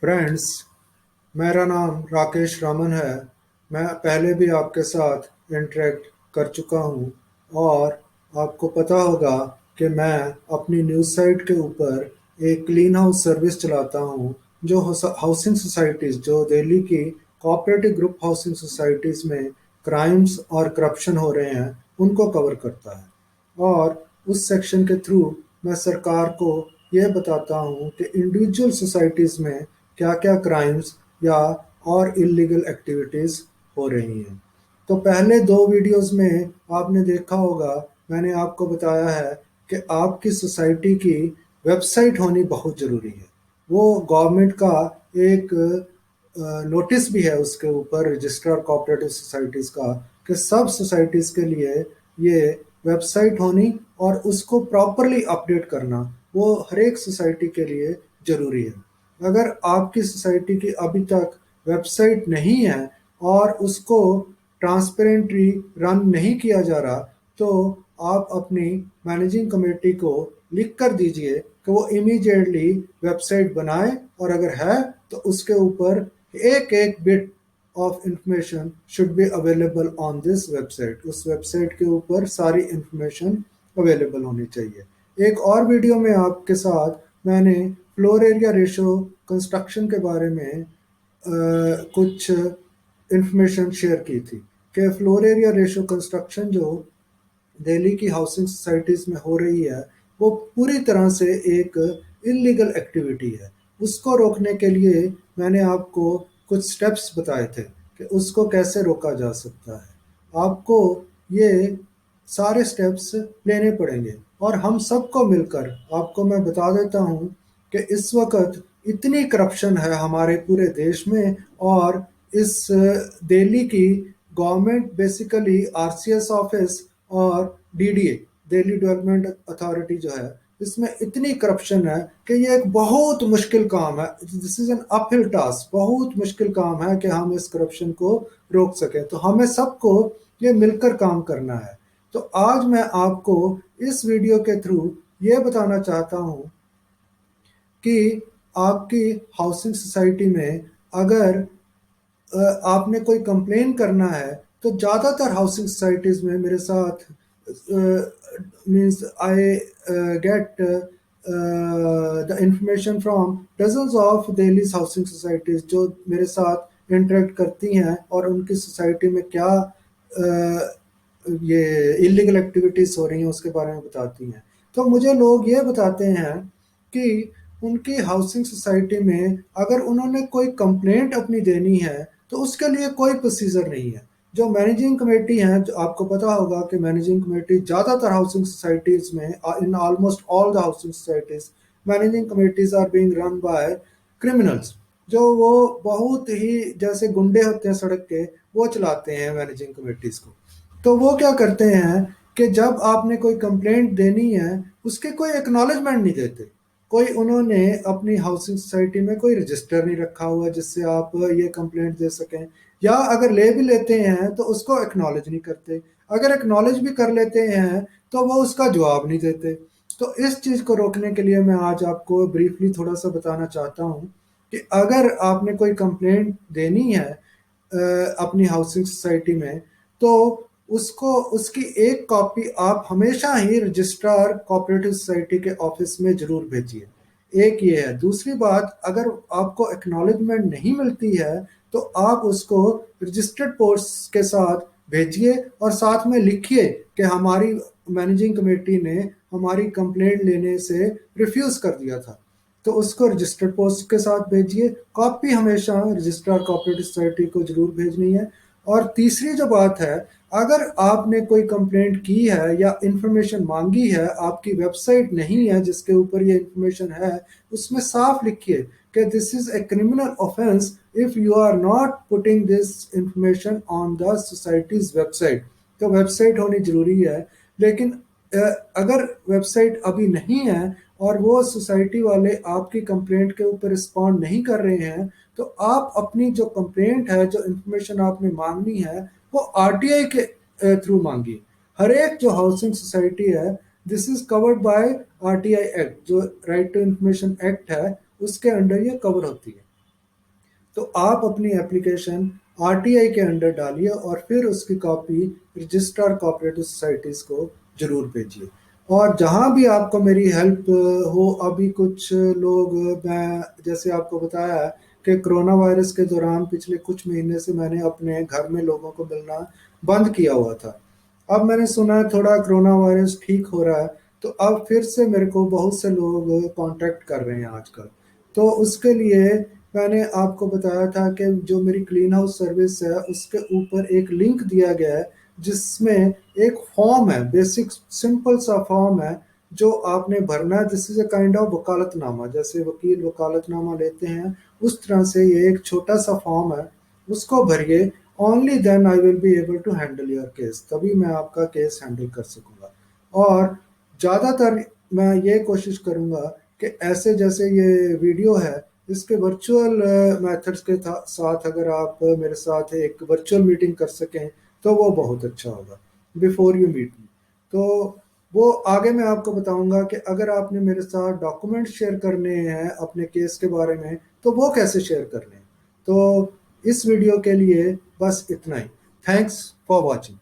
Friends, मेरा नाम राकेश रामन है। मैं पहले भी आपके साथ इंटरेक्ट कर चुका हूँ और आपको पता होगा कि मैं अपनी न्यूज़ साइट के ऊपर एक क्लीन हाउस सर्विस चलाता हूँ जो हाउसिंग सोसाइटीज़, जो दिल्ली की कोऑपरेटिव ग्रुप हाउसिंग सोसाइटीज़ में क्राइम्स और करप्शन हो रहे हैं उनको कवर करता है। और उस सेक्शन के थ्रू मैं सरकार को यह बताता हूँ कि इंडिविजुअल सोसाइटीज़ में क्या-क्या क्राइम्स या और इल्लीगल एक्टिविटीज़ हो रही हैं। तो पहले 2 वीडियोज़ में आपने देखा होगा, मैंने आपको बताया है कि आपकी सोसाइटी की वेबसाइट होनी बहुत ज़रूरी है। वो गवर्नमेंट का एक नोटिस भी है उसके ऊपर, रजिस्ट्रार कोऑपरेटिव सोसाइटीज़ का, कि सब सोसाइटीज़ के लिए ये वेबसाइट होनी और उसको प्रॉपरली अपडेट करना, वो हर एक सोसाइटी के लिए ज़रूरी है। अगर आपकी सोसाइटी की अभी तक वेबसाइट नहीं है और उसको ट्रांसपेरेंटली रन नहीं किया जा रहा, तो आप अपनी मैनेजिंग कमेटी को लिख कर दीजिए कि वो इमीडिएटली वेबसाइट बनाए, और अगर है तो उसके ऊपर एक एक bit of information should be available on this website. उस वेबसाइट के ऊपर सारी इंफॉर्मेशन अवेलेबल होनी चाहिए। एक और वीडियो में आपके साथ मैंने फ्लोर एरिया रेशो कंस्ट्रक्शन के बारे में कुछ इंफॉर्मेशन शेयर की थी कि फ्लोर एरिया रेशो कंस्ट्रक्शन जो दिल्ली की हाउसिंग सोसाइटीज़ में हो रही है, वो पूरी तरह से एक इल्लीगल एक्टिविटी है। उसको रोकने के लिए मैंने आपको कुछ स्टेप्स बताए थे कि उसको कैसे रोका जा सकता है। आपको ये सारे स्टेप्स लेने पड़ेंगे और हम सबको मिलकर, आपको मैं बता देता हूँ कि इस वक़्त इतनी करप्शन है हमारे पूरे देश में, और इस दिल्ली की गवर्नमेंट बेसिकली आरसीएस ऑफिस और डीडीए, दिल्ली डेवलपमेंट अथॉरिटी जो है, इसमें इतनी करप्शन है कि ये एक बहुत मुश्किल काम है। This is an uphill task, बहुत मुश्किल काम है कि हम इस करप्शन को रोक सकें। तो हमें सबको ये मिलकर काम करना है। तो आज मैं आपको इस वीडियो के थ्रू ये बताना चाहता हूँ कि आपकी हाउसिंग सोसाइटी में अगर आपने कोई कंप्लेन करना है, तो ज़्यादातर हाउसिंग सोसाइटीज़ में मेरे साथ means I get the information from dozens of Delhi's housing societies जो मेरे साथ इंटरेक्ट करती हैं और उनकी सोसाइटी में क्या ये इलीगल एक्टिविटीज़ हो रही हैं उसके बारे में बताती हैं। तो मुझे लोग ये बताते हैं कि उनकी हाउसिंग सोसाइटी में अगर उन्होंने कोई कंप्लेंट अपनी देनी है तो उसके लिए कोई प्रोसीजर नहीं है। जो मैनेजिंग कमेटी है, जो आपको पता होगा कि मैनेजिंग कमेटी ज़्यादातर हाउसिंग सोसाइटीज़ में, in almost all the housing societies, managing committees are being run by criminals, जो वो बहुत ही जैसे गुंडे होते हैं सड़क के, वो चलाते हैं मैनेजिंग कमेटीज़ को। तो वो क्या करते हैं कि जब आपने कोई कंप्लेंट देनी है, उसके कोई एक्नॉलेजमेंट नहीं देते। कोई उन्होंने अपनी हाउसिंग सोसाइटी में कोई रजिस्टर नहीं रखा हुआ जिससे आप ये कंप्लेंट दे सकें, या अगर ले भी लेते हैं तो उसको एक्नॉलेज नहीं करते। अगर एक्नॉलेज भी कर लेते हैं तो वो उसका जवाब नहीं देते। तो इस चीज़ को रोकने के लिए मैं आज आपको ब्रीफली थोड़ा सा बताना चाहता हूँ कि अगर आपने कोई कंप्लेंट देनी है अपनी हाउसिंग सोसाइटी में, तो उसको उसकी एक कॉपी आप हमेशा ही रजिस्ट्रार कोऑपरेटिव सोसाइटी के ऑफिस में ज़रूर भेजिए। एक ये है। दूसरी बात, अगर आपको एक्नॉलेजमेंट नहीं मिलती है तो आप उसको रजिस्टर्ड पोस्ट के साथ भेजिए और साथ में लिखिए कि हमारी मैनेजिंग कमेटी ने हमारी कंप्लेंट लेने से रिफ्यूज़ कर दिया था। तो उसको रजिस्टर्ड पोस्ट के साथ भेजिए। कॉपी हमेशा रजिस्ट्रार कोऑपरेटिव सोसाइटी को ज़रूर भेजनी है। और तीसरी जो बात है, अगर आपने कोई कंप्लेंट की है या इंफॉर्मेशन मांगी है, आपकी वेबसाइट नहीं है जिसके ऊपर ये इंफॉर्मेशन है, उसमें साफ लिखिए कि this is a criminal offence if you are not putting this information on the society's website. तो वेबसाइट होनी जरूरी है। लेकिन अ, अगर वेबसाइट अभी नहीं है और वो सोसाइटी वाले आपकी कंप्लेंट के ऊपर रिस्पॉन्ड नहीं कर रहे हैं, तो आप अपनी जो कंप्लेंट है, जो इंफॉर्मेशन आपने मांगनी है, वो आरटीआई के थ्रू मांगी। हर एक जो हाउसिंग सोसाइटी है, this is covered by RTI act, जो राइट टू इंफॉर्मेशन एक्ट है, उसके अंडर ये कवर होती है। तो आप अपनी एप्लीकेशन आरटीआई के अंडर डालिए और फिर उसकी कॉपी रजिस्ट्रार कोऑपरेटिव सोसाइटीज़ को जरूर भेजिए। और जहाँ भी आपको मेरी हेल्प हो, अभी कुछ लोग, मैं जैसे आपको बताया है कि कोरोना वायरस के दौरान पिछले कुछ महीने से मैंने अपने घर में लोगों को मिलना बंद किया हुआ था। अब मैंने सुना है थोड़ा कोरोना वायरस ठीक हो रहा है, तो अब फिर से मेरे को बहुत से लोग कांटेक्ट कर रहे हैं आजकल। तो उसके लिए मैंने आपको बताया था कि जो मेरी क्लीन हाउस सर्विस है उसके ऊपर एक लिंक दिया गया है, जिसमें एक फॉर्म है, बेसिक सिंपल सा फॉर्म है जो आपने भरना है। This is a kind of vakalatnama, जैसे वकील वकालतनामा लेते हैं उस तरह से ये एक छोटा सा फॉर्म है, उसको भरिए। Only then I will be able to handle your case, तभी मैं आपका केस हैंडल कर सकूंगा। और ज़्यादातर मैं ये कोशिश करूंगा कि ऐसे जैसे ये वीडियो है, इसके वर्चुअल मेथड्स के साथ अगर आप मेरे साथ एक वर्चुअल मीटिंग कर सकें तो वो बहुत अच्छा होगा, बिफोर यू मीट मी। तो वो आगे मैं आपको बताऊंगा कि अगर आपने मेरे साथ डॉक्यूमेंट शेयर करने हैं अपने केस के बारे में, तो वो कैसे शेयर करने हैं। तो इस वीडियो के लिए बस इतना ही। Thanks for watching.